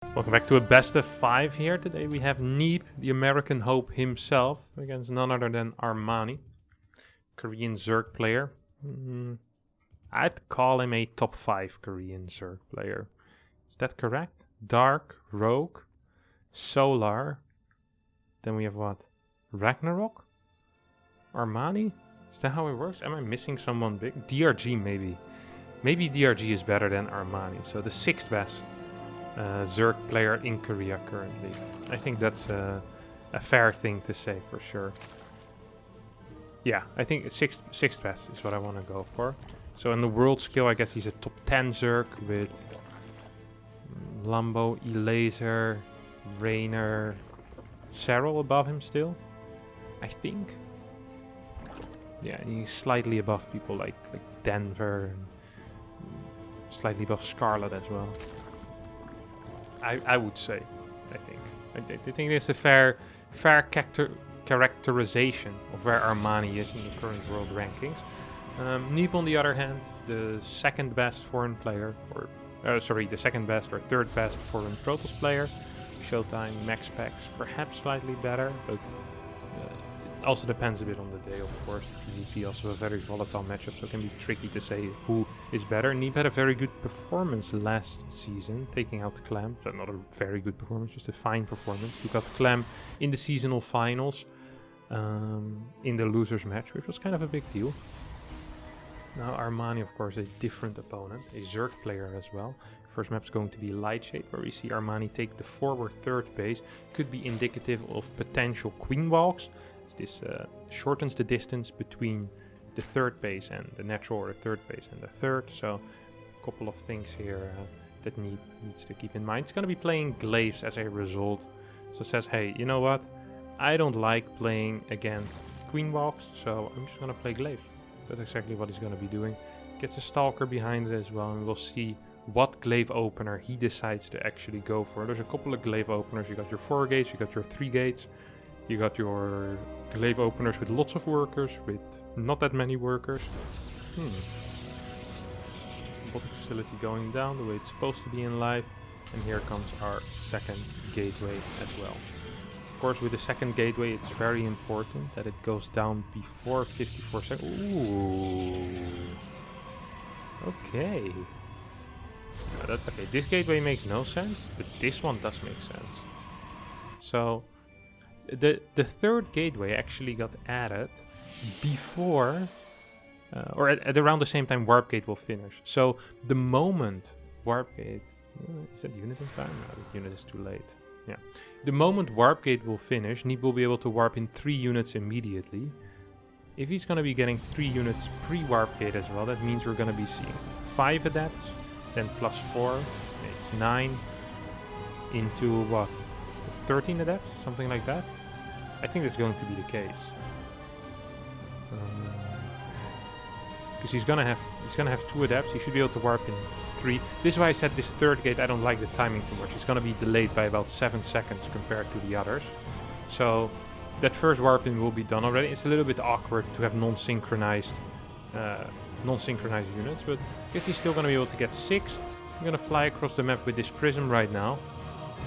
Welcome back to a best of 5 here. Today we have Neeb, the American hope himself, against none other than Armani, Korean Zerg player. I'd call him a top 5 Korean Zerg player. Is that correct? Dark, Rogue, Solar. Then we have what? Ragnarok? Armani? Is that how it works? Am I missing someone big? DRG maybe. Maybe DRG is better than Armani. So the 6th best Zerg player in Korea currently. I think that's a fair thing to say for sure. Yeah, I think 6th best is what I want to go for. So in the world scale, I guess he's a top 10 Zerg with Lambo, Elaser, Rainer, Serral above him still, I think. Yeah, and he's slightly above people like Denver, and slightly above Scarlet as well. I would say, I think it's a fair characterization of where Armani is in the current world rankings. Neeb, on the other hand, the 2nd best foreign player, or the 2nd best or 3rd best foreign Protoss player. Showtime, max packs, perhaps slightly better, but it also depends a bit on the day, of course. PvP also a very volatile matchup, so it can be tricky to say who is better. Neeb had a very good performance last season, taking out Clam. So not a very good performance, just a fine performance. He got Clam in the seasonal finals, in the losers match, which was kind of a big deal. Now Armani, of course, a different opponent, a Zerg player as well. First map's going to be Lightshade, where we see Armani take the forward 3rd base. Could be indicative of potential queen walks. This shortens the distance between the 3rd base and the natural, or the 3rd base and the 3rd. So a couple of things here that needs to keep in mind. It's going to be playing Glaives as a result. So it says, hey, you know what? I don't like playing against queen walks, so I'm just going to play Glaives. That's exactly what he's going to be doing. Gets a Stalker behind it as well, and we'll see what glaive opener he decides to actually go for. There's a couple of glaive openers. You got your 4 gates, you got your 3 gates, you got your glaive openers with lots of workers, with not that many workers. Bottom facility going down the way it's supposed to be in live, and here comes our 2nd gateway as well. Of course, with the 2nd gateway, it's very important that it goes down before 54 seconds. Ooh. Okay. No, that's okay. This gateway makes no sense, but this one does make sense. So, the 3rd gateway actually got added before, or at around the same time Warp Gate will finish. So, the moment Warp Gate... is that unit in time? No, the unit is too late. Yeah. The moment Warp Gate will finish, Neeb will be able to warp in 3 units immediately. If he's going to be getting 3 units pre-Warp Gate as well, that means we're going to be seeing 5 adapts, then plus 4, 9, into what? 13 adapts? Something like that? I think that's going to be the case. Because he's gonna have 2 adapts, he should be able to warp in 3. This is why I said this 3rd gate, I don't like the timing too much. It's gonna be delayed by about 7 seconds compared to the others. So that first warp in will be done already. It's a little bit awkward to have non-synchronized units, but I guess he's still gonna be able to get 6. I'm gonna fly across the map with this prism right now.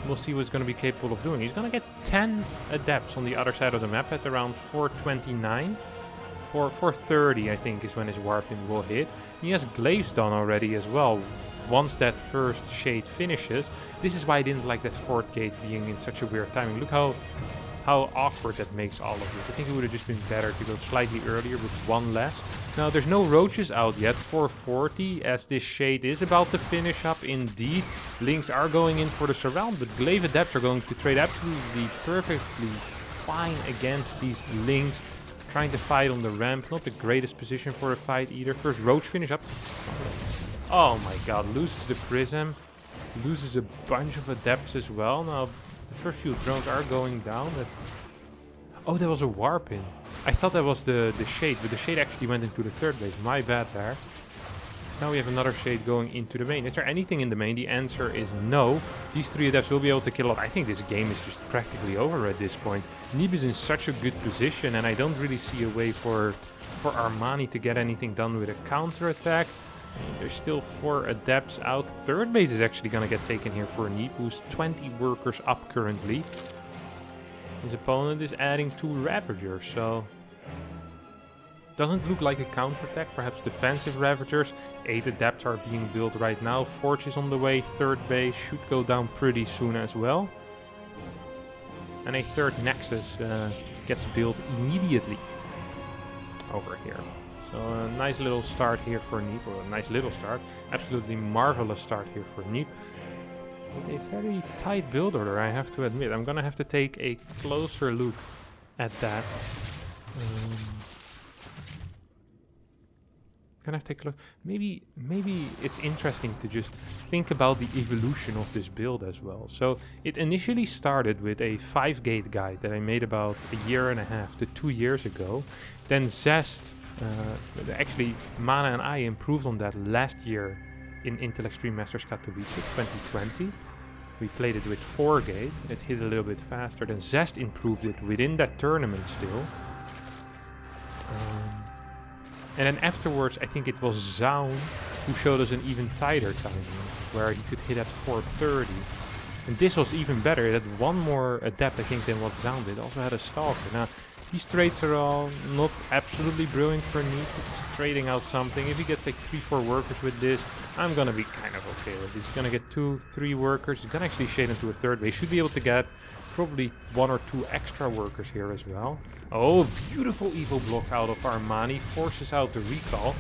We'll see what he's gonna be capable of doing. He's gonna get 10 adapts on the other side of the map at around 429. 430, I think, is when his warping will hit. He has glaives done already as well. Once that first shade finishes, this is why I didn't like that 4th gate being in such a weird timing. Look how awkward that makes all of this. I think it would have just been better to go slightly earlier with 1 less. Now, there's no roaches out yet, 440, as this shade is about to finish up indeed. Links are going in for the surround, but glaive adepts are going to trade absolutely perfectly fine against these links. Trying to fight on the ramp, not the greatest position for a fight either. First roach finish up. Oh my god, loses the prism. Loses a bunch of adepts as well. Now, the first few drones are going down. Oh, that was a warp in. I thought that was the shade, but the shade actually went into the 3rd base. My bad there. Now we have another shade going into the main. Is there anything in the main? The answer is no. These 3 adepts will be able to kill off. I think this game is just practically over at this point. Neeb is in such a good position, and I don't really see a way for Armani to get anything done with a counter attack. And there's still 4 adepts out. Third base is actually gonna get taken here for Neeb, who's 20 workers up currently. His opponent is adding 2 Ravagers, so... Doesn't look like a counterattack, perhaps defensive Ravagers. 8 adepts are being built right now. Forge is on the way, third base should go down pretty soon as well. And a third Nexus gets built immediately over here. So a nice little start here for Neeb, or a nice little start. Absolutely marvelous start here for Neeb. With a very tight build order, I have to admit. I'm gonna have to take a closer look at that. Gonna have to take a look. Maybe it's interesting to just think about the evolution of this build as well. So it initially started with a 5-gate guide that I made about a year and a half to 2 years ago. Then Zest, actually Mana and I improved on that last year in Intel Extreme Masters Katowice 2020. We played it with 4-gate. It hit a little bit faster. Then Zest improved it within that tournament still. And then afterwards, I think it was Zaun who showed us an even tighter timing, where he could hit at 430. And this was even better. It had one more adept, I think, than what Zaun did. Also had a Stalker. Now, these trades are all not absolutely brilliant for Neeb. It's trading out something. If he gets like 3-4 workers with this, I'm gonna be kind of okay with this. He's gonna get 2-3 workers. He's gonna actually shade into a third base. Should be able to get probably 1 or 2 extra workers here as well. Oh, beautiful Evo block out of Armani. Forces out the recall.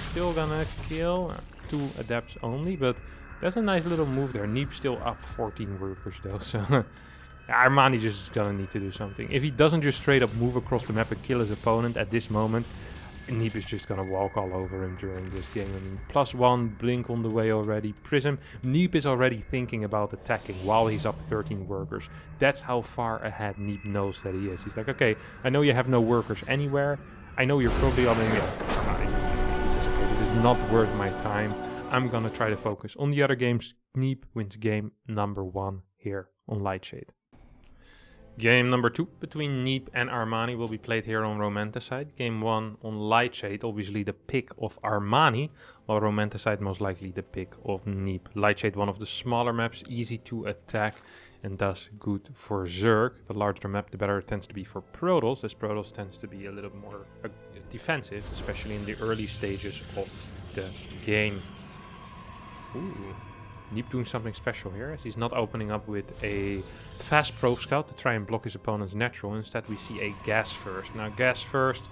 Still gonna kill 2 adepts only, but that's a nice little move there. Neeb still up 14 workers though, so Armani just is gonna need to do something. If he doesn't just straight up move across the map and kill his opponent at this moment, Neeb is just gonna walk all over him during this game. I mean, +1, Blink on the way already, Prism. Neeb is already thinking about attacking while he's up 13 workers. That's how far ahead Neeb knows that he is. He's like, okay, I know you have no workers anywhere. I know you're probably on this is okay, this is not worth my time. I'm gonna try to focus on the other games. Neeb wins game number 1 here on Lightshade. Game number 2 between Neeb and Armani will be played here on Romanticide. Game 1 on Lightshade, obviously the pick of Armani, while Romanticide most likely the pick of Neeb. Lightshade, one of the smaller maps, easy to attack and thus good for Zerg. The larger the map, the better it tends to be for Protoss, as Protoss tends to be a little more defensive, especially in the early stages of the game. Ooh. Neeb doing something special here, as he's not opening up with a fast probe scout to try and block his opponent's natural. Instead we see a gas first. Now gas first,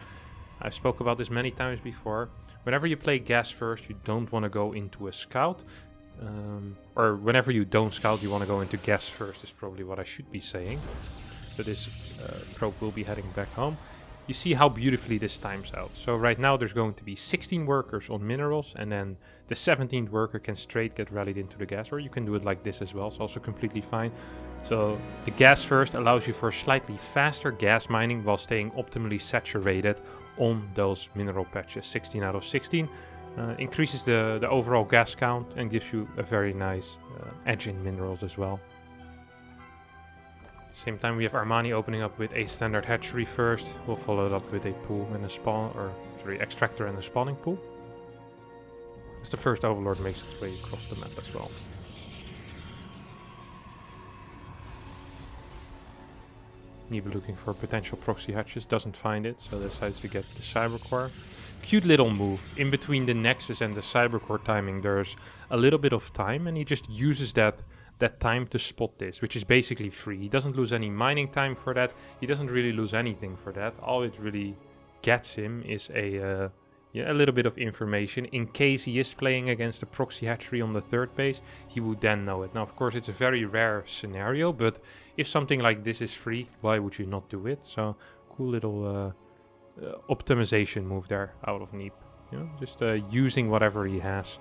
I spoke about this many times before. Whenever you play gas first, you don't want to go into a scout. Or whenever you don't scout, you want to go into gas first, is probably what I should be saying. So this probe will be heading back home. You see how beautifully this times out. So right now there's going to be 16 workers on minerals, and then the 17th worker can straight get rallied into the gas, or you can do it like this as well. It's also completely fine. So the gas first allows you for slightly faster gas mining while staying optimally saturated on those mineral patches. 16 out of 16 increases the overall gas count and gives you a very nice edge in minerals as well. Same time we have Armani opening up with a standard hatchery first. We'll follow it up with a pool and a spawn, or sorry, extractor and a spawning pool. As the first overlord makes its way across the map as well. Neeb looking for potential proxy hatches, doesn't find it, so decides to get the Cybercore. Cute little move. In between the Nexus and the Cybercore timing, there's a little bit of time, and he just uses that time to spot this, which is basically free. He doesn't lose any mining time for that. He doesn't really lose anything for that. All it really gets him is a little bit of information. In case he is playing against a proxy hatchery on the third base, he would then know it. Now, of course, it's a very rare scenario, but if something like this is free, why would you not do it? So, cool little optimization move there out of Neeb. You know, just using whatever he has,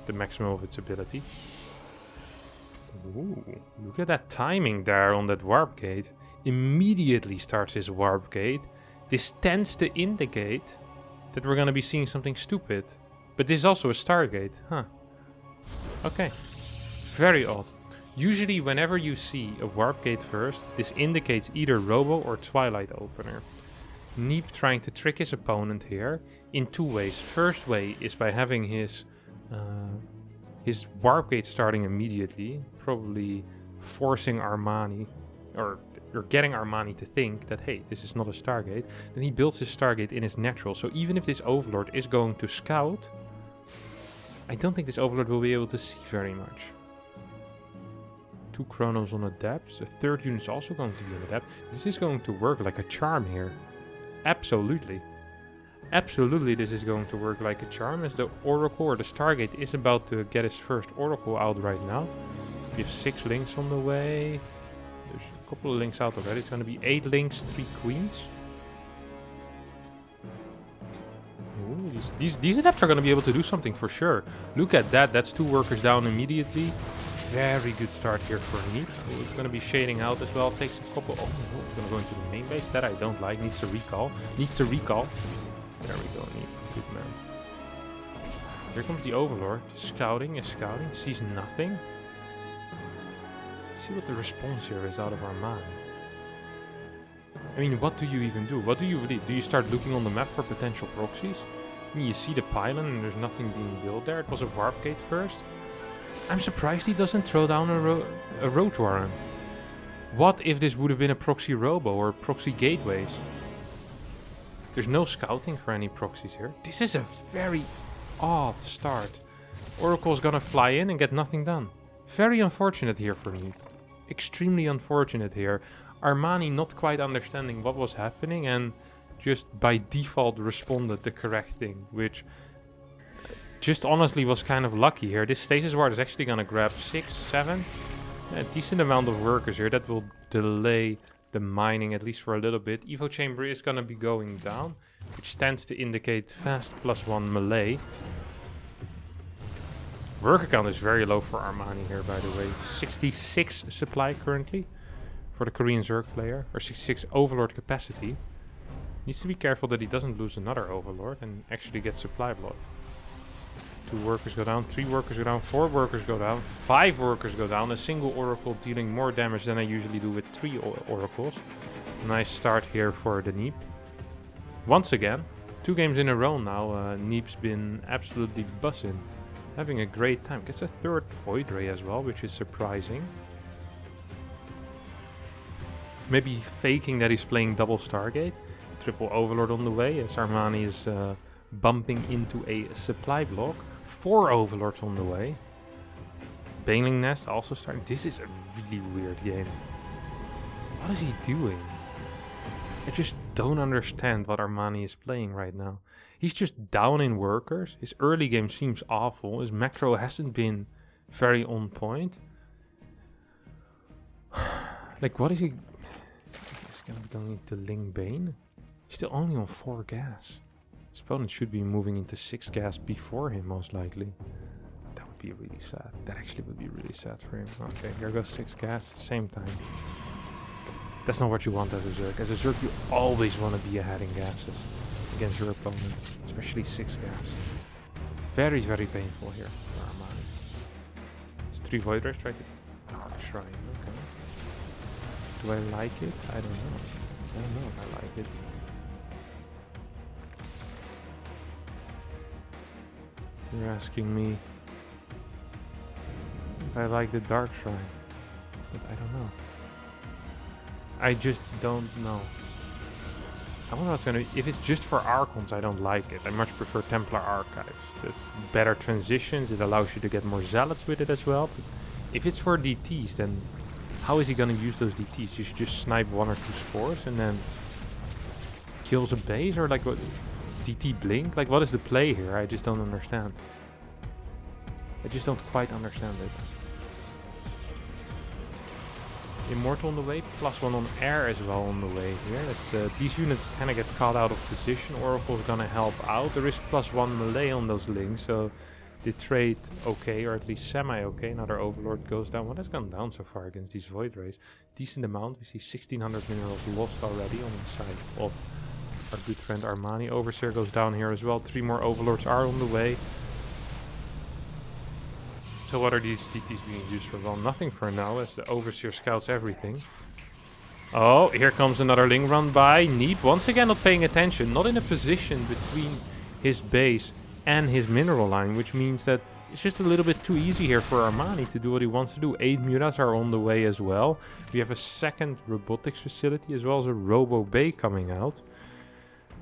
the maximum of its ability. Ooh, look at that timing there on that warp gate. Immediately starts his warp gate. This tends to indicate that we're gonna be seeing something stupid. But this is also a Stargate, huh? Okay. Very odd. Usually whenever you see a warp gate first, this indicates either Robo or Twilight Opener. Neeb trying to trick his opponent here in two ways. First way is by having his warp gate starting immediately, probably forcing Armani, or getting Armani to think that, hey, this is not a Stargate. Then he builds his Stargate in his natural. So even if this Overlord is going to scout, I don't think this Overlord will be able to see very much. 2 Chronos on a depth. The third unit is also going to be on a depth. This is going to work like a charm here. Absolutely. Absolutely this is going to work like a charm, as the Oracle or the Stargate is about to get his first Oracle out right now. We have 6 links on the way. There's a couple of links out already. It's going to be 8 links, 3 queens. Ooh, these adepts are going to be able to do something for sure. Look at that. That's 2 workers down immediately. Very good start here for Neeb. Oh, it's going to be shading out as well. Takes a couple. Oh, no, it's going to go into the main base. That I don't like. Needs to recall. Needs to recall. There we go, Neeb. Good man. Here comes the Overlord. Scouting is scouting. Sees nothing. Let's see what the response here is out of Armani. I mean, what do you even do? What do you believe? Do you start looking on the map for potential proxies? I mean, you see the pylon and there's nothing being built there. It was a warp gate first. I'm surprised he doesn't throw down a road warren. What if this would have been a proxy robo or proxy gateways? There's no scouting for any proxies here. This is a very odd start. Oracle's gonna fly in and get nothing done. Very unfortunate here for me. Extremely unfortunate here. Armani not quite understanding what was happening and just by default responded the correct thing, which just honestly was kind of lucky here. This stasis ward is actually gonna grab 6, 7. A decent amount of workers here. That will delay the mining at least for a little bit. Evo chamber is gonna be going down, which stands to indicate fast +1 melee. Worker count is very low for Armani here, by the way. 66 supply currently for the Korean Zerg player, or 66 Overlord capacity. Needs to be careful that he doesn't lose another Overlord and actually get supply block. 2 workers go down, 3 workers go down, 4 workers go down, 5 workers go down. A single Oracle dealing more damage than I usually do with 3 Oracles. Nice start here for the Neeb. Once again, 2 games in a row now, Neeb's been absolutely buzzing. Having a great time. Gets a 3rd Void Ray as well, which is surprising. Maybe faking that he's playing double Stargate. Triple Overlord on the way as Armani is bumping into a supply block. 4 Overlords on the way. Baneling Nest also starting. This is a really weird game. What is he doing? I just don't understand what Armani is playing right now. He's just down in workers. His early game seems awful. His macro hasn't been very on point. Like, what is he? He's gonna be going into Ling Bane. He's still only on 4 gas. His opponent should be moving into 6 gas before him, most likely. That would be really sad. That actually would be really sad for him. Okay, here goes 6 gas, same time. That's not what you want as a Zerg. As a Zerg, you always want to be ahead in gases against your opponent, especially 6 gas. Very, very painful here for Armani. It's 3 Void Rays, try to Dark Shrine, okay. Do I like it? I don't know. I don't know if I like it. You're asking me if I like the Dark Shrine, but I don't know. I just don't know. I don't know what's gonna be. If it's just for Archons, I don't like it. I much prefer Templar Archives. There's better transitions, it allows you to get more Zealots with it as well. But if it's for DTs, then how is he gonna use those DTs? You should just snipe 1 or 2 spores and then kills a base, or like what? DT blink? Like, what is the play here? I just don't understand. I just don't quite understand it. Immortal on the way, +1 on air as well on the way here. These units kind of get caught out of position. Oracle's gonna help out. There is +1 melee on those links, so they trade okay, or at least semi-okay. Another Overlord goes down. What has gone down so far against these Void Rays? Decent amount. We see 1600 minerals lost already on the side of our good friend Armani. Overseer goes down here as well. 3 more Overlords are on the way. So what are these DTs being used for? Well, nothing for now, as the Overseer scouts everything. Oh, here comes another Ling run by. Neeb once again not paying attention. Not in a position between his base and his mineral line, which means that it's just a little bit too easy here for Armani to do what he wants to do. 8 Mutas are on the way as well. We have a second robotics facility as well as a Robo Bay coming out.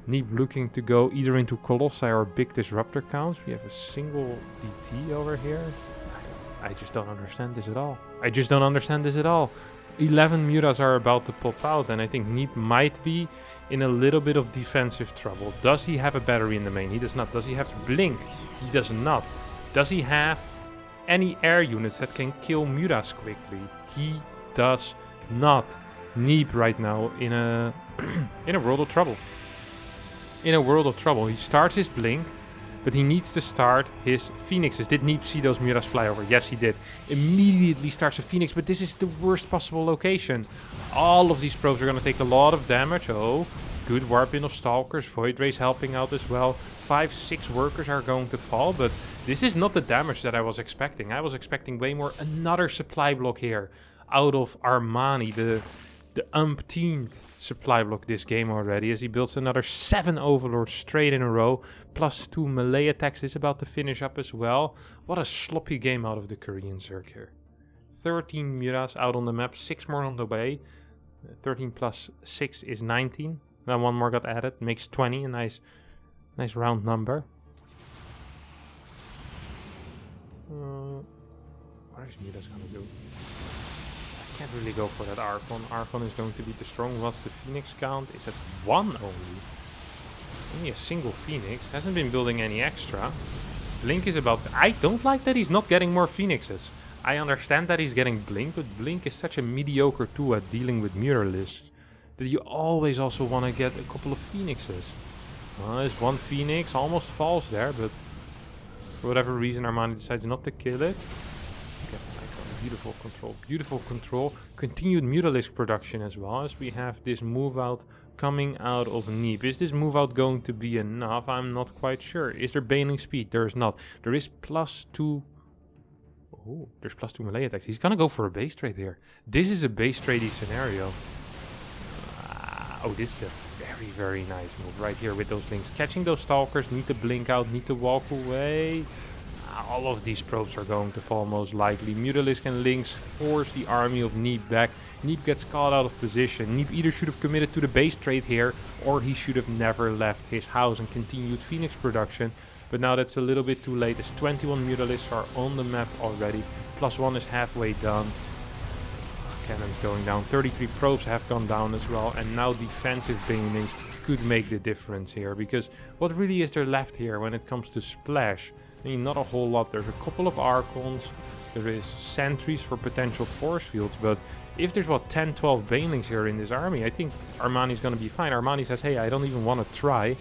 Neeb looking to go either into Colossi or big disruptor counts. We have a single DT over here. I just don't understand this at all. I just don't understand this at all. 11 Mutas are about to pop out, and I think Neeb might be in a little bit of defensive trouble. Does he have a battery in the main? He does not. Does he have Blink? He does not. Does he have any air units that can kill Mutas quickly? He does not. Neeb right now in a in a world of trouble. In a world of trouble. He starts his Blink, but he needs to start his Phoenixes. Did Neeb see those Mutas fly over? Yes, he did. Immediately starts a Phoenix, but this is the worst possible location. All of these probes are going to take a lot of damage. Oh, good warp in of Stalkers. Void Rays helping out as well. 5-6 workers are going to fall, but this is not the damage that I was expecting. I was expecting way more. Another supply block here out of Armani, the umpteenth supply block this game already, as he builds another 7 Overlords straight in a row. +2 melee attacks is about to finish up as well. What a sloppy game out of the Korean Zerg here. 13 Mutas out on the map, 6 more on the way. 13 plus 6 is 19. Now 1 more got added, makes 20, a nice round number. What is Mutas gonna do? Can't really go for that Archon. Archon is going to be the strong. What's the Phoenix count? Is at 1 only. Only a single Phoenix. Hasn't been building any extra. Blink is about... I don't like that he's not getting more Phoenixes. I understand that he's getting Blink, but Blink is such a mediocre tool at dealing with Muralists that you always also want to get a couple of Phoenixes. Well, there's 1 Phoenix. Almost falls there, but for whatever reason Armani decides not to kill it. Beautiful control, beautiful control. Continued Mutalisk production as well, as we have this move out coming out of Neeb. Is this move out going to be enough? I'm not quite sure. Is there bailing speed? There is not. There is +2. Oh, there's +2 melee attacks. He's gonna go for a base trade here. This is a base tradey scenario. Oh, this is a very, very nice move right here with those links. Catching those Stalkers, need to blink out, need to walk away. All of these probes are going to fall most likely. Mutalisk and Lynx force the army of Neeb back. Neeb gets caught out of position. Neeb either should have committed to the base trade here, or he should have never left his house and continued Phoenix production. But now that's a little bit too late, as 21 Mutalisks are on the map already. +1 is halfway done. Cannons going down. 33 probes have gone down as well. And now defensive banelings could make the difference here. Because what really is there left here when it comes to splash? I mean, not a whole lot. There's a couple of Archons. There is sentries for potential force fields. But if there's, what, 10, 12 banelings here in this army, I think Armani's going to be fine. Armani says, hey, I don't even want to try.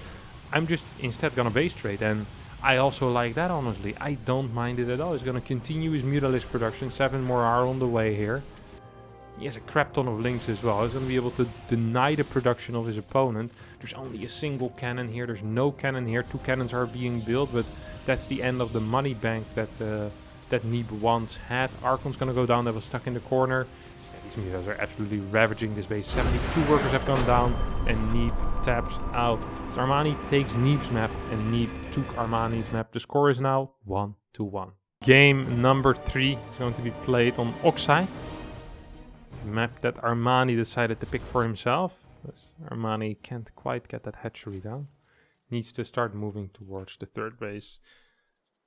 I'm just instead going to base trade. And I also like that, honestly. I don't mind it at all. He's going to continue his Mutalisk production. 7 more are on the way here. He has a crap ton of links as well. He's going to be able to deny the production of his opponent. There's only a single cannon here. There's no cannon here. 2 cannons are being built, but that's the end of the money bank that that Neeb once had. Archon's going to go down. That was stuck in the corner. Yeah, these Mutas are absolutely ravaging this base. 72 workers have gone down, and Neeb taps out. So Armani takes Neeb's map, and Neeb took Armani's map. The score is now 1-1. Game number 3 is going to be played on Oxide. Map that Armani decided to pick for himself. Armani can't quite get that hatchery down. Needs to start moving towards the 3rd base.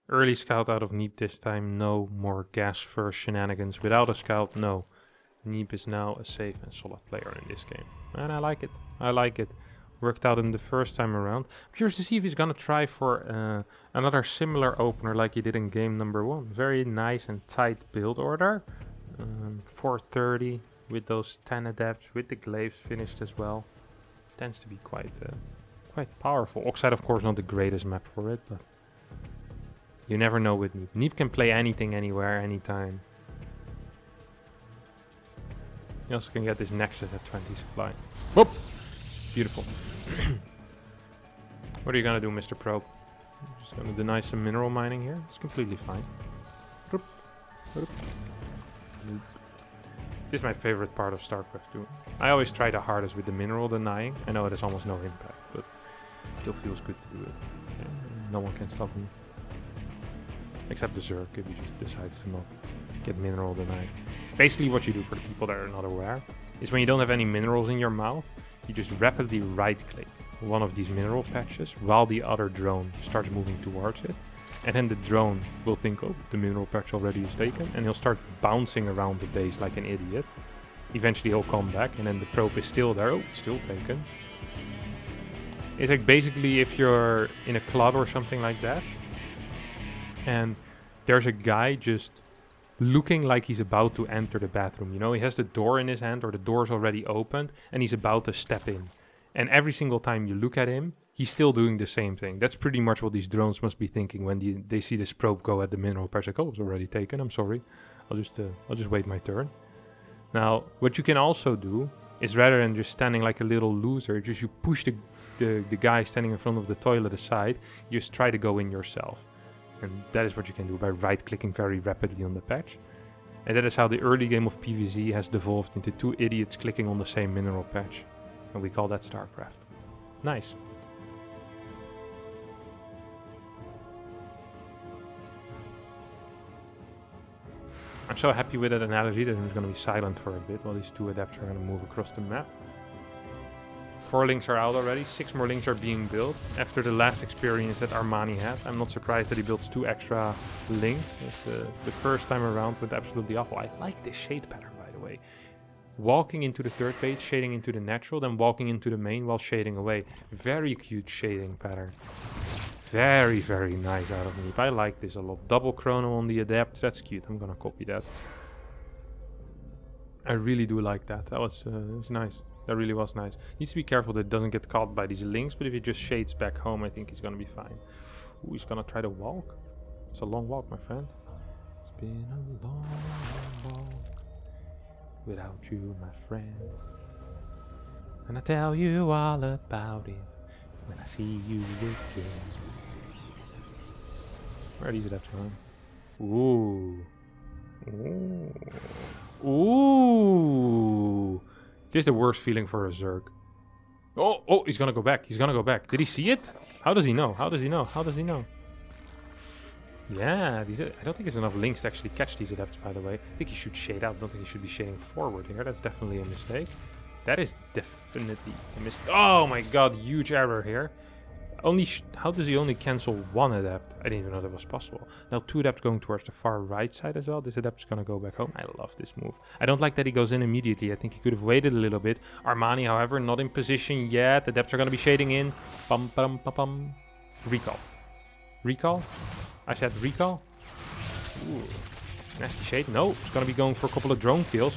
Early scout out of Neeb this time. No more gas first shenanigans. Without a scout, no. Neeb is now a safe and solid player in this game. And I like it. I like it. Worked out in the first time around. I'm curious to see if he's gonna try for another similar opener like he did in game number 1. Very nice and tight build order. 430 with those 10 adepts, with the glaives finished as well. Tends to be quite powerful. Oxide, of course, not the greatest map for it, but you never know with Neeb. Neeb can play anything, anywhere, anytime. You also can get this Nexus at 20 supply. Whoop! Beautiful. What are you gonna do, Mr. Probe? Just gonna deny some mineral mining here. It's completely fine. This is my favorite part of StarCraft 2. I always try the hardest with the mineral denying. I know it has almost no impact, but it still feels good to do it. No one can stop me. Except the Zerg, if he just decides to not get mineral denied. Basically what you do, for the people that are not aware, is when you don't have any minerals in your mouth, you just rapidly right-click one of these mineral patches while the other drone starts moving towards it. And then the drone will think, oh, the mineral patch already is taken, and he'll start bouncing around the base like an idiot. Eventually he'll come back, and then the probe is still there. Oh, it's still taken. It's like basically if you're in a club or something like that, and there's a guy just looking like he's about to enter the bathroom. You know, he has the door in his hand, or the door's already opened, and he's about to step in. And every single time you look at him, he's still doing the same thing. That's pretty much what these drones must be thinking when they see this probe go at the mineral patch. Like, oh, it's already taken. I'm sorry. I'll just wait my turn. Now, what you can also do is, rather than just standing like a little loser, just you push the guy standing in front of the toilet aside. You just try to go in yourself. And that is what you can do by right-clicking very rapidly on the patch. And that is how the early game of PvZ has devolved into two idiots clicking on the same mineral patch. And we call that StarCraft. Nice. I'm so happy with that analogy that I'm just going to be silent for a bit while these two adepts are going to move across the map. 4 links are out already, 6 more links are being built. After the last experience that Armani had, I'm not surprised that he builds 2 extra links. It's the first time around went absolutely awful. I like this shade pattern, by the way. Walking into the third base, shading into the natural, then walking into the main while shading away. Very cute shading pattern. Very, very nice out of Neeb. I like this a lot. Double chrono on the adept, that's cute. I'm gonna copy that. I really do like that. That was nice. That really was nice. Needs to be careful that it doesn't get caught by these links, but if he just shades back home, I think he's gonna be fine. Ooh, he's gonna try to walk. It's a long walk, my friend. It's been a long walk without you, my friend. And I tell you all about it when I see you again. Where are these adapts going? Ooh. Ooh. Ooh. This is the worst feeling for a Zerg. Oh, he's gonna go back. He's gonna go back. Did he see it? How does he know? How does he know? How does he know? Yeah, I don't think there's enough links to actually catch these adepts, by the way. I think he should shade out. I don't think he should be shading forward here. That's definitely a mistake. That is definitely a mistake. Oh my god, huge error here. How does he only cancel 1 adept? I didn't even know that was possible. Now 2 adepts going towards the far right side as well. This adept's gonna go back home. I love this move. I don't like that he goes in immediately. I think he could have waited a little bit. Armani, however, not in position yet. The adepts are gonna be shading in. Bum, bum, bum, bum. Recall. Recall? I said recall. Ooh. Nasty shade. No, it's gonna be going for a couple of drone kills.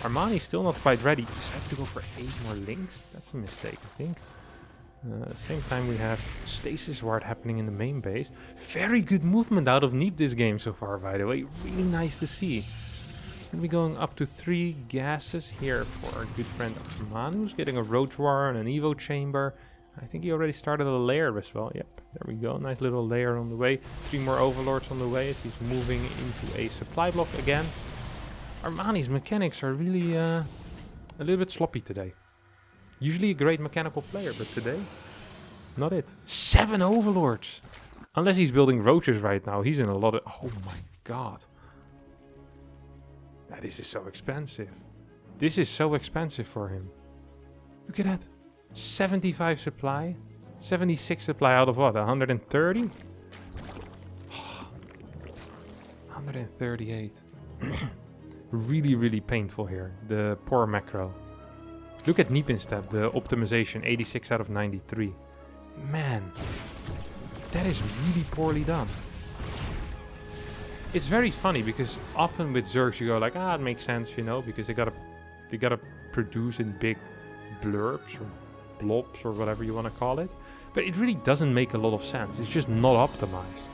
Armani's still not quite ready. He decided to go for 8 more links. That's a mistake, I think. Same time we have stasis ward happening in the main base. Very good movement out of Neeb this game so far, by the way. Really nice to see. Gonna be going up to 3 gases here for our good friend Armani, who's getting a Roach War and an Evo Chamber. I think he already started a lair as well. Yep, there we go. Nice little lair on the way. 3 more Overlords on the way as he's moving into a supply block again. Armani's mechanics are really a little bit sloppy today. Usually a great mechanical player, but today, not it. 7 Overlords! Unless he's building Roaches right now, he's in a lot of... Oh my god. This is so expensive. This is so expensive for him. Look at that. 75 supply. 76 supply out of what? 130? 138. Really, really painful here. The poor macro. Look at Neeb instead, the optimization, 86 out of 93. Man, that is really poorly done. It's very funny because often with Zergs you go like, it makes sense, you know, because they gotta produce in big blurbs or blobs or whatever you want to call it. But it really doesn't make a lot of sense. It's just not optimized.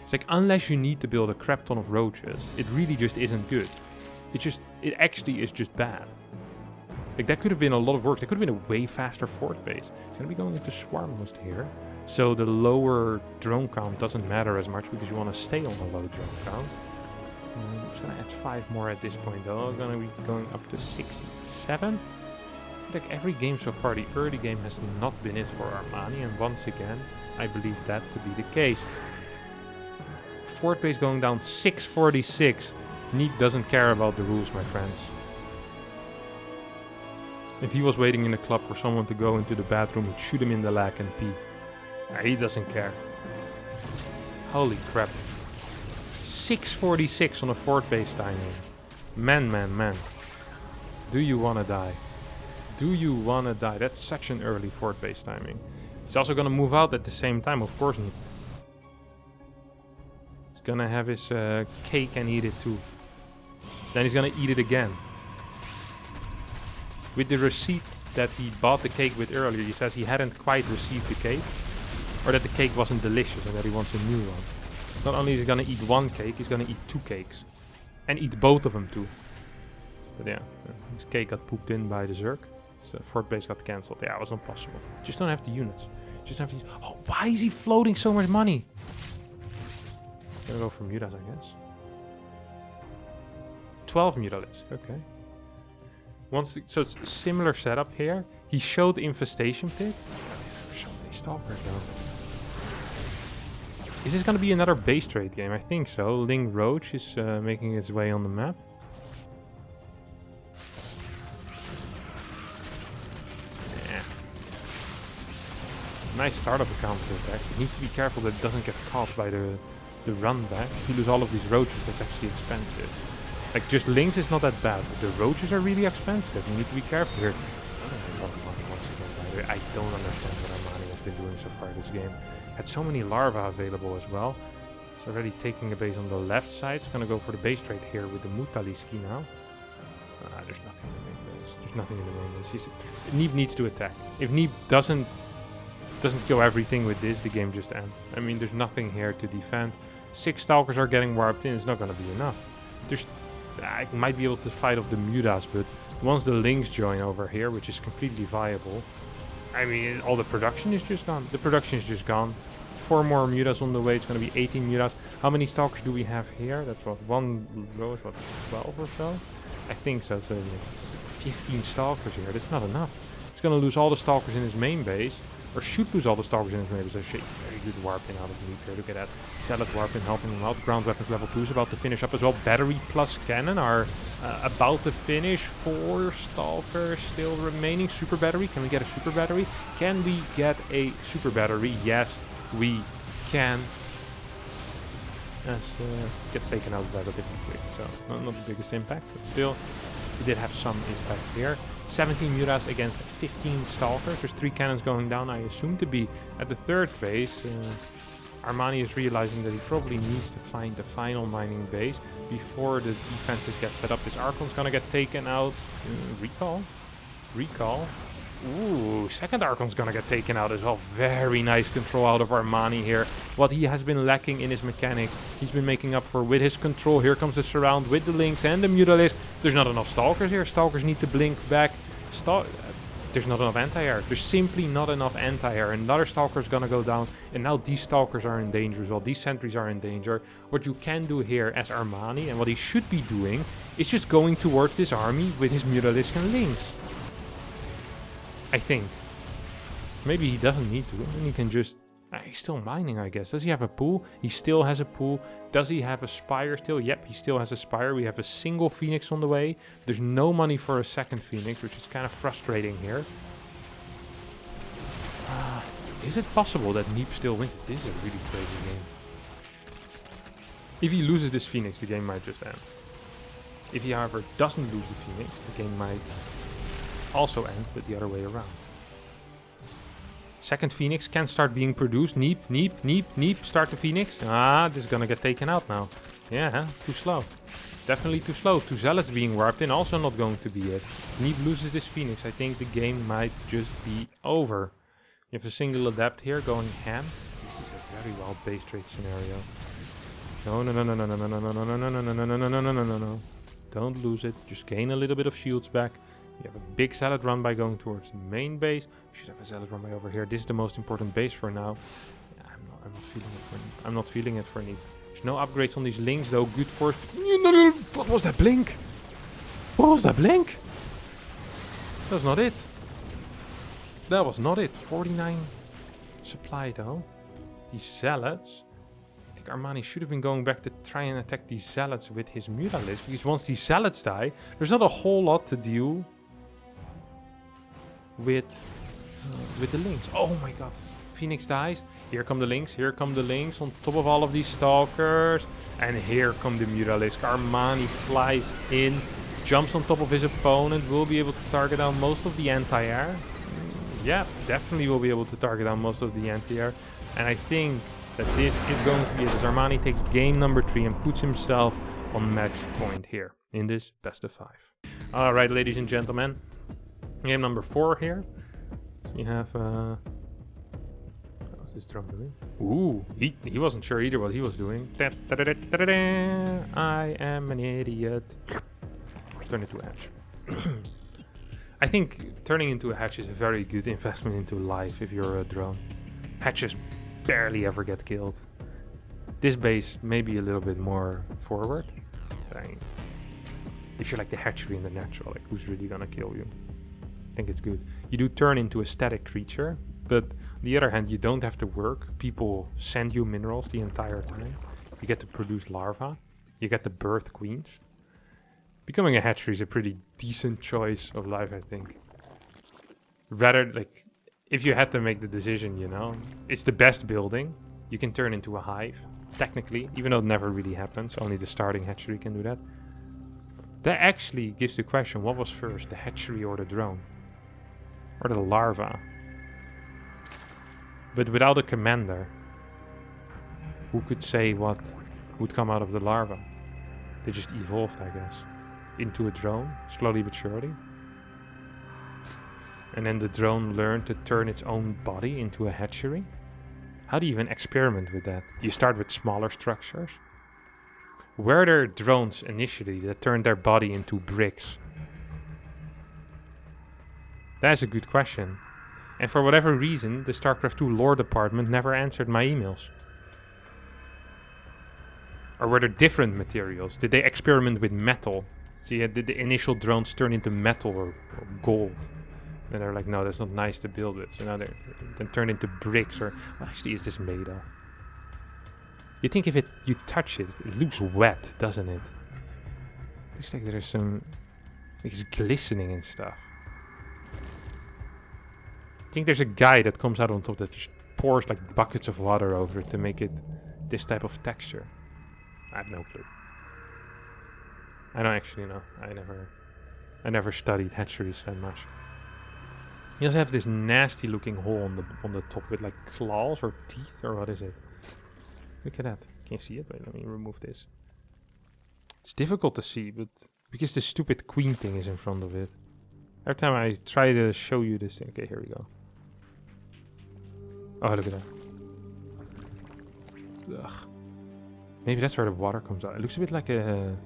It's like, unless you need to build a crap ton of roaches, it really just isn't good. It actually is just bad. Like, that could have been a lot of work. That could have been a way faster fort base. It's going to be going into swarm most here. So the lower drone count doesn't matter as much because you want to stay on a low drone count. I'm just gonna add 5 more at this point though. I'm gonna be going up to 67. Like every game so far, the early game has not been it for Armani, and once again, I believe that to be the case. Fourth base going down 646. Neeb doesn't care about the rules, my friends. If he was waiting in the club for someone to go into the bathroom, he'd shoot him in the leg and pee. He doesn't care. Holy crap. 646 on a fourth base timing. Man, man, man. Do you wanna die? Do you wanna die? That's such an early fourth base timing. He's also gonna move out at the same time, of course. He's gonna have his cake and eat it too. Then he's gonna eat it again. With the receipt that he bought the cake with earlier, he says he hadn't quite received the cake. Or that the cake wasn't delicious and that he wants a new one. Not only is he gonna eat one cake, he's gonna eat 2 cakes. And eat both of them too. But yeah, his cake got pooped in by the Zerg. So fourth base got cancelled. Yeah, it was impossible. Just don't have the units. Just have to. Oh, why is he floating so much money? Gonna go for Mutas, I guess. 12 Mutalis. Okay. So it's a similar setup here. He showed the infestation pit. There's so many stalkers though. Is this gonna be another base trade game? I think so. Ling Roach is making its way on the map. Nice start of the counter attack. He needs to be careful that it doesn't get caught by the run back. If you lose all of these roaches, that's actually expensive. Like just Lynx is not that bad, but the roaches are really expensive. You need to be careful here. I don't understand what Armani has been doing so far this game. Had so many larvae available as well. It's already taking a base on the left side. It's gonna go for the base trade here with the Mutaliski now. There's nothing in the main base. There's nothing in the main base. Neeb needs to attack. If Neeb doesn't kill everything with this, the game just ends. I mean, there's nothing here to defend. 6 Stalkers are getting warped in. It's not going to be enough. I might be able to fight off the Mutas, but once the Lynx join over here, which is completely viable, I mean, all the production is just gone. The production is just gone. 4 more Mutas on the way. It's going to be 18 Mutas. How many Stalkers do we have here? That's what, 1 row is what, 12 or so? I think so. So 15 Stalkers here. That's not enough. He's going to lose all the Stalkers in his main base. Or should lose all the Stalkers in his main base. So very good warping out of Neeb here. Look at that. Salad warping helping him out. Ground weapons level 2 is about to finish up as well. Battery plus cannon are about to finish. 4 Stalkers still remaining. Super battery. Can we get a super battery? Can we get a super battery? Yes, we can. As gets taken out relatively quick. So not the biggest impact, but still we did have some impact here. 17 Mutas against 15 Stalkers. There's 3 cannons going down, I assume to be at the third base. Armani is realizing that he probably needs to find the final mining base before the defenses get set up. This Archon's gonna get taken out. Recall. Ooh, second Archon's gonna get taken out as well. Very nice control out of Armani here. What he has been lacking in his mechanics, he's been making up for with his control. Here comes the surround with the Lynx and the Mutalisk. There's not enough Stalkers here. Stalkers need to blink back. There's not enough anti-air. There's simply not enough anti-air. Another Stalker is gonna go down, and now these Stalkers are in danger as well. These sentries are in danger. What you can do here as Armani, and what he should be doing, is just going towards this army with his Mutalisk and Lynx. I think. Maybe he doesn't need to, and he can just... he's still mining, I guess. Does he have a pool? He still has a pool. Does he have a Spire still? Yep, he still has a Spire. We have a single Phoenix on the way. There's no money for a second Phoenix, which is kind of frustrating here. Is it possible that Neeb still wins? This is a really crazy game. If he loses this Phoenix, the game might just end. If he, however, doesn't lose the Phoenix, the game might also end, but the other way around. Second Phoenix can start being produced. Neeb, start the Phoenix. This is gonna get taken out now. Yeah, too slow. Definitely too slow. 2 Zealots being warped in, also not going to be it. Neeb loses this Phoenix. I think the game might just be over. You have a single Adept here going ham. This is a very wild base trade scenario. No. Don't lose it. Just gain a little bit of shields back. You have a big Zealot run by going towards the main base. You should have a Zealot run by over here. This is the most important base for now. Yeah, I'm not feeling it for Neeb. I'm not feeling it for Neeb. There's no upgrades on these links though. Good force. What was that blink? What was that blink? That's not it. That was not it. 49 supply though. These zealots. I think Armani should have been going back to try and attack these zealots with his Mutalisk. Because once these zealots die, there's not a whole lot to do with the links. Oh my god. Phoenix dies. Here come the links. Here come the links on top of all of these stalkers. And here come the Mutalisk. Armani flies in. Jumps on top of his opponent. Will be able to target down most of the anti-air. Yeah, definitely will be able to target down most of the anti-air. And I think that this is going to be it, as Armani takes game number 3 and puts himself on match point here in this best of 5. Alright, ladies and gentlemen. Game number 4 here. So we have... what's this drone doing? Ooh, he wasn't sure either what he was doing. I am an idiot. Turn into a hatch. I think turning into a hatch is a very good investment into life if you're a drone. Hatches barely ever get killed. This base may be a little bit more forward. But I mean, if you're like the hatchery in the natural, like who's really gonna kill you? I think it's good. You do turn into a static creature, but on the other hand, you don't have to work. People send you minerals the entire time. You get to produce larvae. You get to birth queens. Becoming a hatchery is a pretty decent choice of life, I think. Rather, like, if you had to make the decision, you know, it's the best building. You can turn into a hive, technically, even though it never really happens. Only the starting hatchery can do that. That actually gives the question, what was first, the hatchery or the drone? Or the larva? But without a commander, who could say what would come out of the larva? They just evolved, I guess, into a drone, slowly but surely. And then the drone learned to turn its own body into a hatchery. How do you even experiment with that? Do you start with smaller structures? Were there drones initially that turned their body into bricks? That's a good question. And for whatever reason, the StarCraft 2 lore department never answered my emails. Or were there different materials? Did they experiment with metal? See, did the initial drones turn into metal or gold? And they're like, no, that's not nice to build with. So now they're then turned into bricks. Or what actually is this made of? You think if you touch it, it looks wet, doesn't it? Looks like there's some... It's glistening and stuff. I think there's a guy that comes out on top that just pours like buckets of water over it to make it this type of texture. I have no clue. I don't actually know. I never studied hatcheries that much. You also have this nasty looking hole on the top with like claws or teeth, or what is it? Look at that. Can you see it? Wait, let me remove this. It's difficult to see, but because the stupid queen thing is in front of it. Every time I try to show you this thing. Okay, here we go. Oh, look at that. Ugh. Maybe that's where the water comes out. It looks a bit like a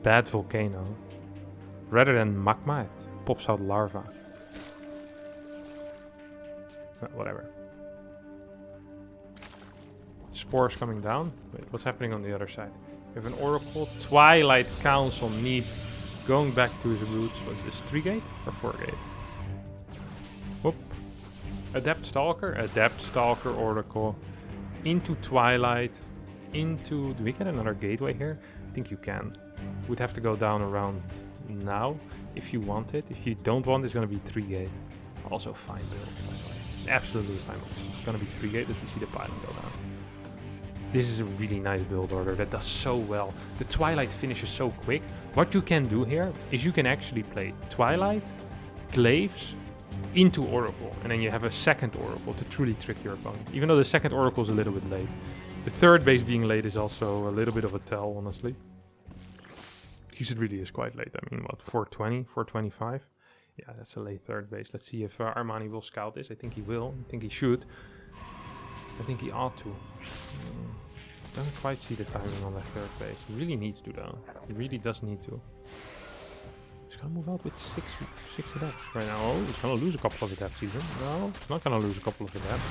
bad volcano. Rather than magma, it pops out larva. Whatever. Spores coming down. Wait, what's happening on the other side? We have an Oracle. Twilight Council Neeb going back to his roots. What's this? 3 gate or 4 gate? Whoop. Adept Stalker Oracle. Into Twilight. Into... Do we get another gateway here? I think you can. Would have to go down around now if you want it. If you don't want it, it's going to be 3 gate. Also fine build, by the way. Absolutely fine build. It's going to be 3 gate as we see the pylon go down. This is a really nice build order that does so well. The Twilight finishes so quick. What you can do here is you can actually play Twilight, Glaives, into Oracle. And then you have a second Oracle to truly trick your opponent. Even though the second Oracle is a little bit late. The third base being late is also a little bit of a tell, honestly. Because it really is quite late. I mean, what, 420, 425? Yeah, that's a late third base. Let's see if Armani will scout this. I think he will. I think he should. I think he ought to. Don't quite see the timing on that third base. He really needs to, though. He really does need to. He's gonna move out with six adepts right now. Oh, he's gonna lose a couple of adepts even. No, he's not gonna lose a couple of adepts.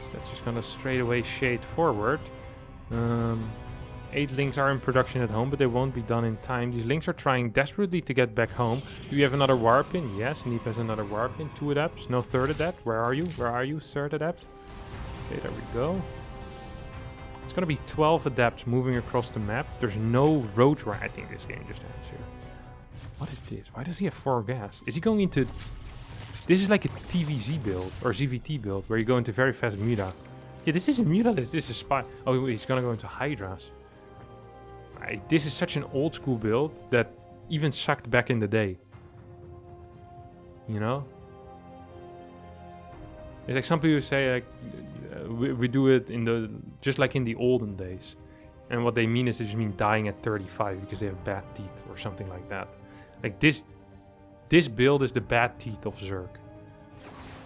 So that's just gonna straight away shade forward. 8 links are in production at home, but they won't be done in time. These links are trying desperately to get back home. Do we have another warp in? Yes, Neeb has another warp in. 2 adepts, no 3rd adept. Where are you? Where are you, 3rd adept? Okay, there we go. It's gonna be 12 adepts moving across the map. There's no road I think this game just ends here. What is this? Why does he have 4 gas? Is he going into... This is like a TVZ build, or ZVT build, where you go into very fast Muda. Yeah, this isn't Muda, this is Spy. Oh, he's gonna go into Hydras. This is such an old school build that even sucked back in the day. You know? It's like some people say, like, we do it in the... just like in the olden days. And what they mean is they just mean dying at 35 because they have bad teeth or something like that. Like this build is the bad teeth of Zerg.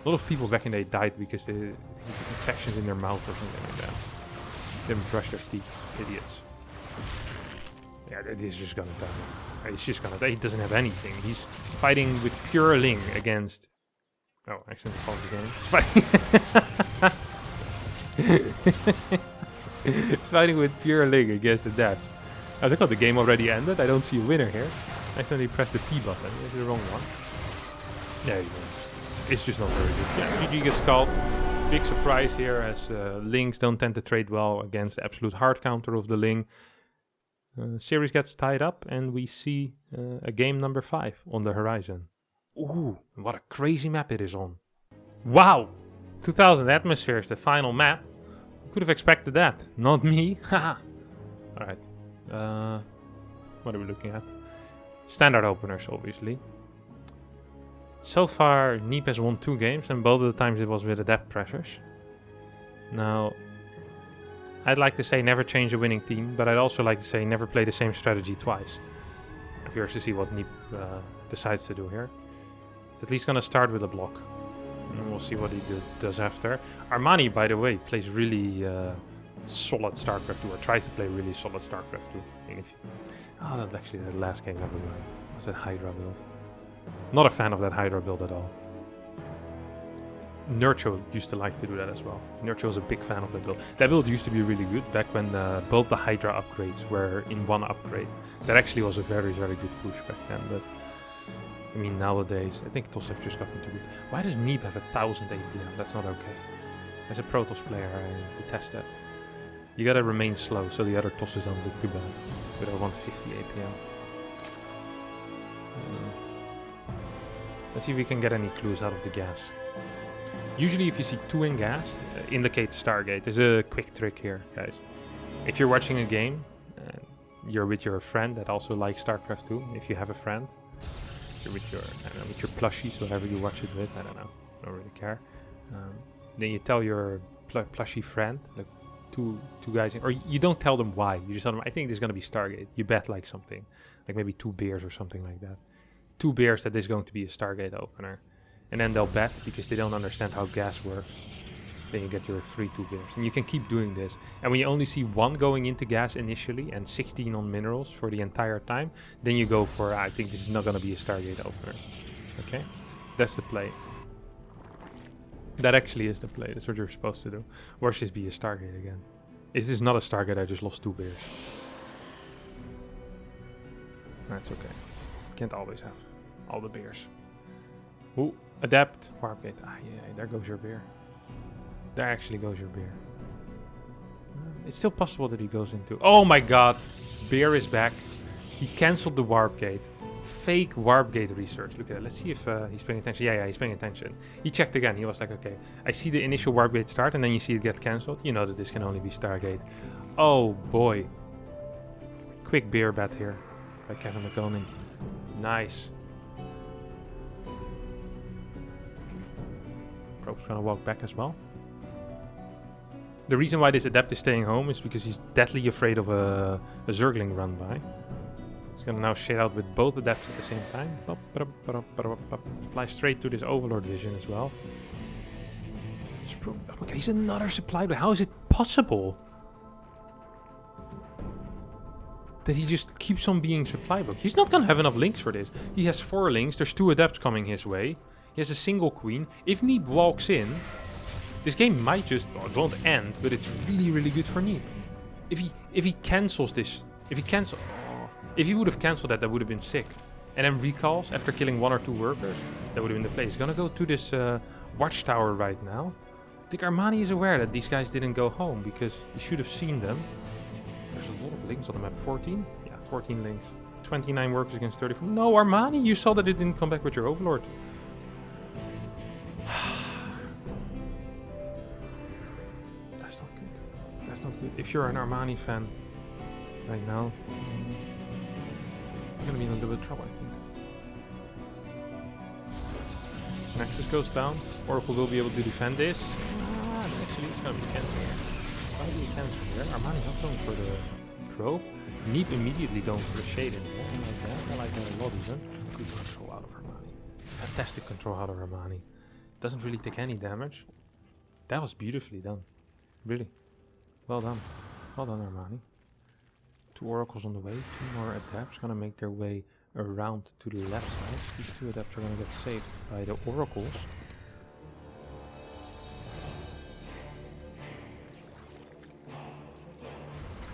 A lot of people back in the day died because they had infections in their mouth or something like that. They didn't brush their teeth. Idiots. Yeah, he's just gonna die. He's just gonna die. He doesn't have anything. He's fighting with pure Ling against... Oh, I accidentally paused the game. He's fighting with pure Ling against the Adepts. I was like, oh, the game already ended. I don't see a winner here. I accidentally pressed the P button. It's the wrong one. There you go. It's just not very good. Yeah, GG gets called. Big surprise here, as Lings don't tend to trade well against the absolute hard counter of the Ling. Series gets tied up, and we see a game number 5 on the horizon. Ooh, what a crazy map it is on. Wow! 2000 atmospheres, the final map. Could have expected that. Not me. Haha. Alright. What are we looking at? Standard openers, obviously. So far, Neeb has won 2 games, and both of the times it was with adept pressures. Now, I'd like to say never change a winning team, but I'd also like to say never play the same strategy twice. I'm curious to see what Neeb decides to do here. It's at least going to start with a block. And we'll see what he does after. Armani, by the way, plays really solid StarCraft 2, or tries to play really solid StarCraft 2. Oh, that's actually the last game I ever won. Was that Hydra build? Not a fan of that Hydra build at all. Nurcho used to like to do that as well. Nurcho was a big fan of that build. That build used to be really good back when both the Hydra upgrades were in one upgrade. That actually was a very, very good push back then. But I mean, nowadays, I think Tosef just got into good. Why does Neeb have 1000 APM? That's not okay. As a Protoss player, I detest that. You gotta remain slow so the other tosses don't look too bad. With a 150 APM. Let's see if we can get any clues out of the gas. Usually if you see 2 in gas, indicate Stargate. There's a quick trick here, guys. If you're watching a game, you're with your friend that also likes StarCraft 2, if you have a friend, you're with your, I don't know, with your plushies, whatever you watch it with, I don't know, don't really care. Then you tell your plushie friend, like two guys, or you don't tell them why, you just tell them, I think this is going to be Stargate. You bet like something, like maybe 2 beers or something like that. 2 beers that this is going to be a Stargate opener. And then they'll bet because they don't understand how gas works. Then you get your free 2 beers. And you can keep doing this. And when you only see 1 going into gas initially and 16 on minerals for the entire time, then you go for, I think this is not going to be a Stargate opener. Okay? That's the play. That actually is the play. That's what you're supposed to do. Watch this be a Stargate again. If this is not a Stargate, I just lost 2 beers. That's okay. Can't always have all the beers. Ooh, Adept, Warpgate. Ah, yeah, there goes your beer. There actually goes your beer. It's still possible that he goes into... Oh my god! Beer is back. He cancelled the Warpgate. Fake Warpgate research. Look at that. Let's see if he's paying attention. Yeah, he's paying attention. He checked again. He was like, okay, I see the initial Warpgate start, and then you see it get cancelled. You know that this can only be Stargate. Oh boy. Quick beer bet here by Kevin McConing. Nice. Probe's gonna walk back as well. The reason why this Adept is staying home is because he's deadly afraid of a Zergling run by. He's gonna now shade out with both Adepts at the same time. Fly straight to this Overlord vision as well. Okay, he's another supply. How is it possible that he just keeps on being supply book? He's not gonna have enough links for this. He has 4 links. There's 2 Adepts coming his way. He has a single queen. If Neeb walks in, this game might just... Well, it won't end, but it's really, really good for Neeb. If he cancels this, if he would have cancelled that, that would have been sick. And then recalls after killing 1 or 2 workers, that would have been the play. He's gonna go to this watchtower right now. I think Armani is aware that these guys didn't go home because he should have seen them. There's a lot of links on the map. 14? Yeah, 14 links. 29 workers against 34. No, Armani, you saw that it didn't come back with your overlord. That's not good. That's not good. If you're an Armani fan right now, you're gonna be in a little bit of trouble, I think. Nexus goes down. Oracle will be able to defend this. Actually, it's gonna be cancelled. Why do we cancel here? Armani not going for the probe. Neeb immediately going for the shade in here. I like that. I like that a lot even. Good control out of Armani. Fantastic control out of Armani. Doesn't really take any damage. That was beautifully done. Really. Well done. Well done, Armani. 2 oracles on the way. 2 more adepts gonna make their way around to the left side. These 2 adepts are gonna get saved by the oracles.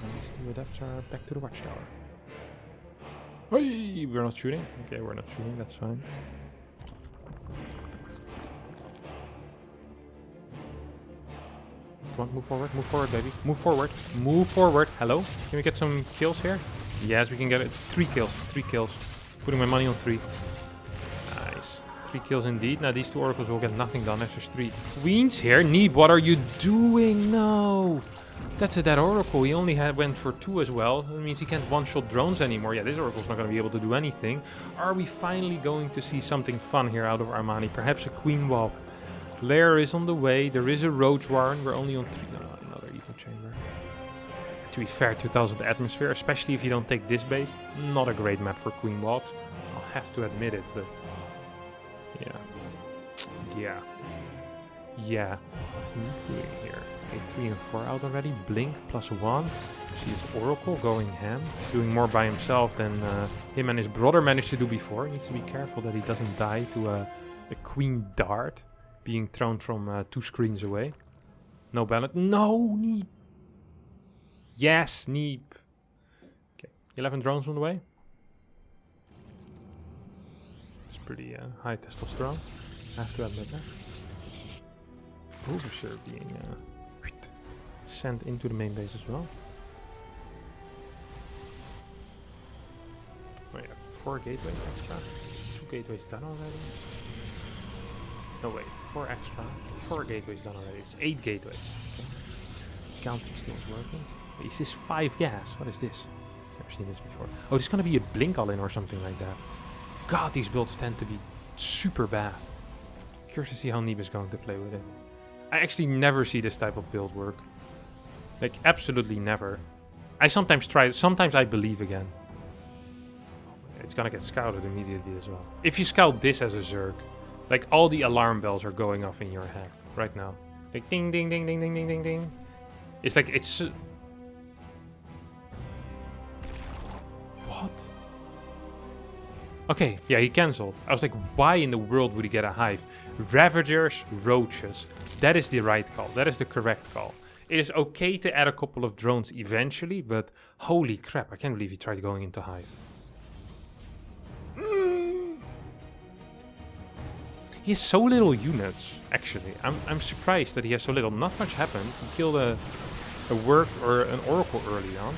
And these 2 adepts are back to the watchtower. Hey, we're not shooting. Okay, we're not shooting. That's fine. Come on, move forward, baby. Move forward, move forward. Hello? Can we get some kills here? Yes, we can get it. 3 kills, 3 kills. Putting my money on 3. Nice. 3 kills indeed. Now these 2 oracles will get nothing done. There's 3 queens here. Neeb, what are you doing? No. That's a dead oracle. He only went for 2 as well. That means he can't one-shot drones anymore. Yeah, this oracle's not going to be able to do anything. Are we finally going to see something fun here out of Armani? Perhaps a queen wall. Lair is on the way. There is a roach warren. We're only on 3. No, another evil chamber. To be fair, 2000 atmosphere, especially if you don't take this base, not a great map for queen walks. I'll have to admit it, but yeah. What's Neeb doing here? Okay, 3 and 4 out already. Blink +1. See his oracle going ham, doing more by himself than him and his brother managed to do before. He needs to be careful that he doesn't die to a queen dart being thrown from 2 screens away. No balance. No, Neeb. Yes, Neeb. Okay, 11 drones on the way. It's pretty high testosterone. I have to admit that. Overseer being sent into the main base as well. Oh yeah, 4 gateways extra. 2 gateways done already. No wait, 4 extra. 4 gateways done already. It's 8 gateways. Okay. Counting still is working. Wait, is this 5 gas? What is this? Never seen this before. Oh, this is gonna be a blink all in or something like that. God, these builds tend to be super bad. Curious to see how Neeb is going to play with it. I actually never see this type of build work. Like, absolutely never. I sometimes try, sometimes I believe again. It's gonna get scouted immediately as well. If you scout this as a Zerg, like all the alarm bells are going off in your head right now. Like ding ding ding ding ding ding ding ding. It's like, it's... What? Okay, yeah, he cancelled. I was like, why in the world would he get a hive? Ravagers, roaches. That is the right call. That is the correct call. It is okay to add a couple of drones eventually, but holy crap, I can't believe he tried going into hive. He has so little units, actually. I'm surprised that he has so little. Not much happened. He killed a work or an oracle early on,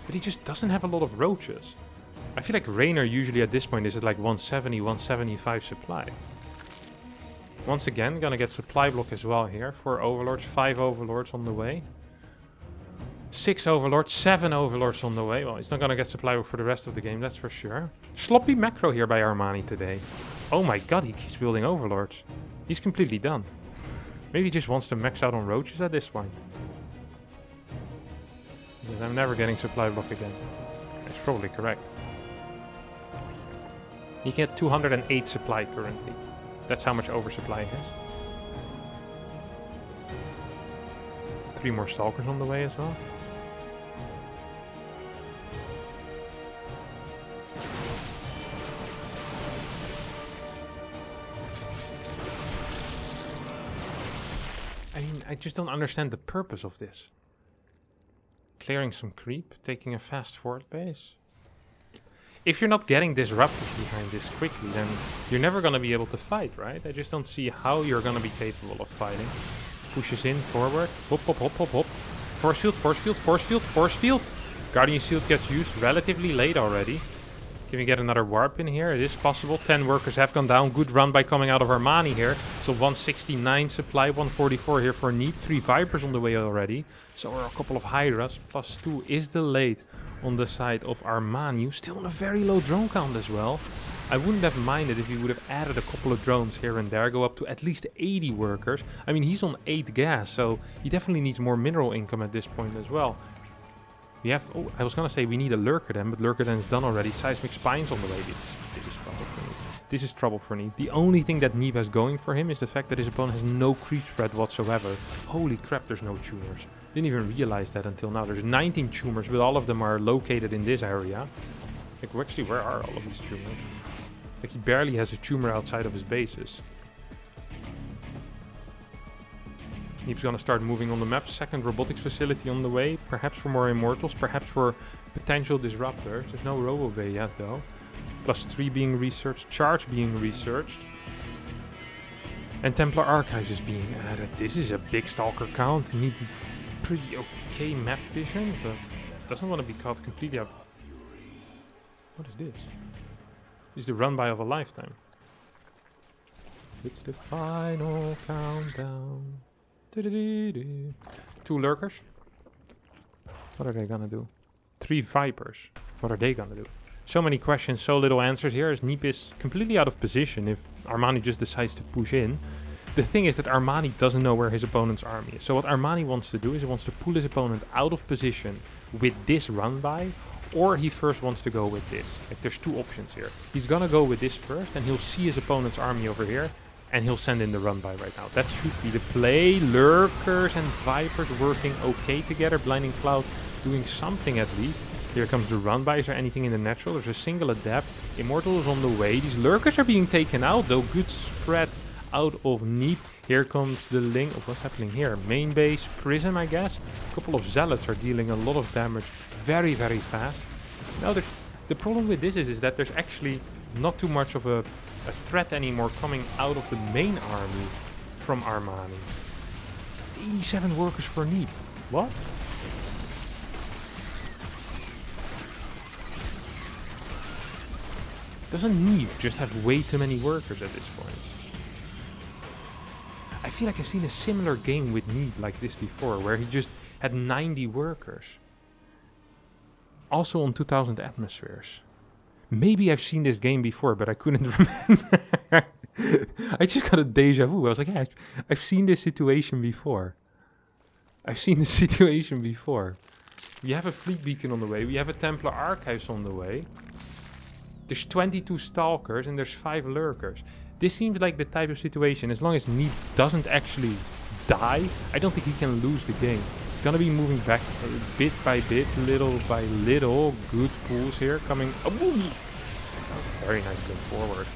but he just doesn't have a lot of roaches. I feel like Raynor usually at this point is at like 170, 175 supply. Once again, gonna get supply block as well here. 4 overlords, 5 overlords on the way. 6 overlords, 7 overlords on the way. Well, he's not gonna get supply block for the rest of the game, that's for sure. Sloppy macro here by Armani today. Oh my god, he keeps building overlords. He's completely done. Maybe he just wants to max out on roaches at this point. Because I'm never getting supply block again. That's probably correct. He get 208 supply currently. That's how much oversupply he has. 3 more stalkers on the way as well. I mean, I just don't understand the purpose of this. Clearing some creep, taking a fast forward base. If you're not getting disrupted behind this quickly, then you're never going to be able to fight, right? I just don't see how you're going to be capable of fighting. Pushes in, forward. Hop, hop, hop, hop, hop. Force field, force field, force field, force field. Guardian Shield gets used relatively late already. Can we get another warp in here? It is possible. 10 workers have gone down. Good run by coming out of Armani here. So 169 supply, 144 here for Neeb. 3 Vipers on the way already. So are a couple of Hydras. +2 is delayed on the side of Armani, who's still on a very low drone count as well. I wouldn't have minded if he would have added a couple of drones here and there. Go up to at least 80 workers. I mean, he's on 8 gas, so he definitely needs more mineral income at this point as well. We have, oh, I was gonna say we need a lurker then, but lurker then is done already. Seismic Spines on the way. This is trouble for Neeb. This is trouble for Neeb. The only thing that Neeb has going for him is the fact that his opponent has no creep spread whatsoever. Holy crap, there's no tumors. Didn't even realize that until now. There's 19 tumors, but all of them are located in this area. Like, actually, where are all of these tumors? Like, he barely has a tumor outside of his bases. Neeb's gonna start moving on the map. Second robotics facility on the way. Perhaps for more immortals. Perhaps for potential disruptors. There's no Robo Bay yet though. +3 being researched. Charge being researched. And Templar Archives is being added. This is a big stalker count. Neeb pretty okay map vision, but doesn't want to be caught completely out. What is this? This is the run by of a lifetime. It's the final countdown. 2 lurkers. What are they gonna do? 3 Vipers. What are they gonna do? So many questions, so little answers here, as Neeb is completely out of position if Armani just decides to push in. The thing is that Armani doesn't know where his opponent's army is. So what Armani wants to do is he wants to pull his opponent out of position with this run by, or he first wants to go with this. Like, there's 2 options here. He's gonna go with this first, and he'll see his opponent's army over here, and he'll send in the run by right now. That should be the play. Lurkers and Vipers working okay together. Blinding Cloud doing something at least. Here comes the run by. Is there anything in the natural? There's a single adept. Immortal is on the way. These Lurkers are being taken out though. Good spread out of Neeb. Here comes the link. Oh, what's happening here? Main base, Prism, I guess. A couple of Zealots are dealing a lot of damage very, very fast. Now the problem with this is that there's actually not too much of a threat anymore coming out of the main army from Armani. 87 workers for Neeb. What? Doesn't Neeb just have way too many workers at this point? I feel like I've seen a similar game with Neeb like this before, where he just had 90 workers. Also on 2000 atmospheres. Maybe I've seen this game before, but I couldn't remember. I just got a deja vu. I was like, yeah, I've seen this situation before. I've seen this situation before. We have a fleet beacon on the way. We have a Templar Archives on the way. There's 22 Stalkers and there's 5 Lurkers. This seems like the type of situation, as long as Neeb doesn't actually die, I don't think he can lose the game. He's gonna be moving back bit by bit, little by little. Good pulls here coming. Oh, that was very nice going forward.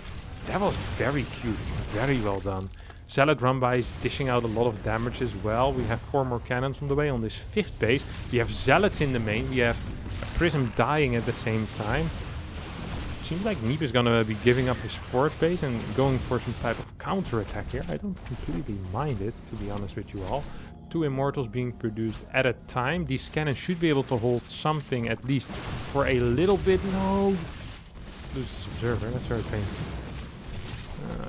That was very cute. Very well done. Zealot run-by is dishing out a lot of damage as well. We have 4 more cannons on the way on this 5th base. We have Zealots in the main. We have a Prism dying at the same time. Seems like Neeb is gonna be giving up his 4th base and going for some type of counter-attack here. I don't completely mind it, to be honest with you all. 2 Immortals being produced at a time. These cannons should be able to hold something at least for a little bit. No! Lose this Observer, that's very painful.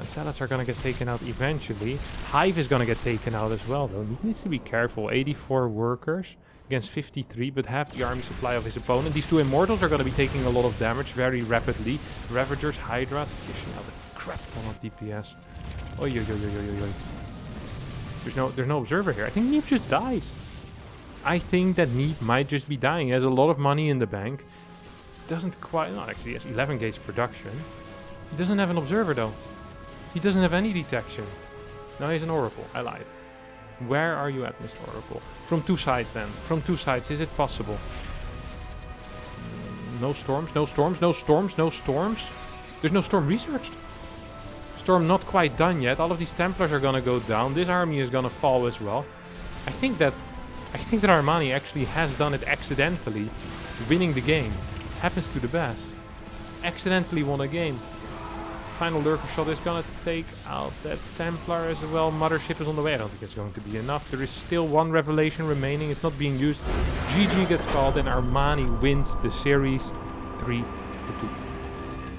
Zealots are gonna get taken out eventually. Hive is gonna get taken out as well though. He needs to be careful. 84 workers against 53, but half the army supply of his opponent. These 2 Immortals are gonna be taking a lot of damage very rapidly. Ravagers, Hydras, dishing out a crap ton of DPS. Oi, oi, oi, oi, oi, oi. There's no Observer here. I think Neeb just dies. I think that Neeb might just be dying. He has a lot of money in the bank. Doesn't quite, not actually, he has 11 gauge production. He doesn't have an Observer though. He doesn't have any detection. No, he's an Oracle. I lied. Where are you at, Mr. Oracle? From 2 sides then. From 2 sides. Is it possible? No storms, no storms, no storms, no storms. There's no storm researched. Storm not quite done yet. All of these Templars are gonna go down. This army is gonna fall as well. I think that I think that Armani actually has done it accidentally, winning the game. Happens to the best. Accidentally won a game. Final lurker shot is gonna take out that Templar as well. Mothership is on the way. I don't think it's going to be enough. There is still one revelation remaining. It's not being used. GG gets called and Armani wins the series 3-2.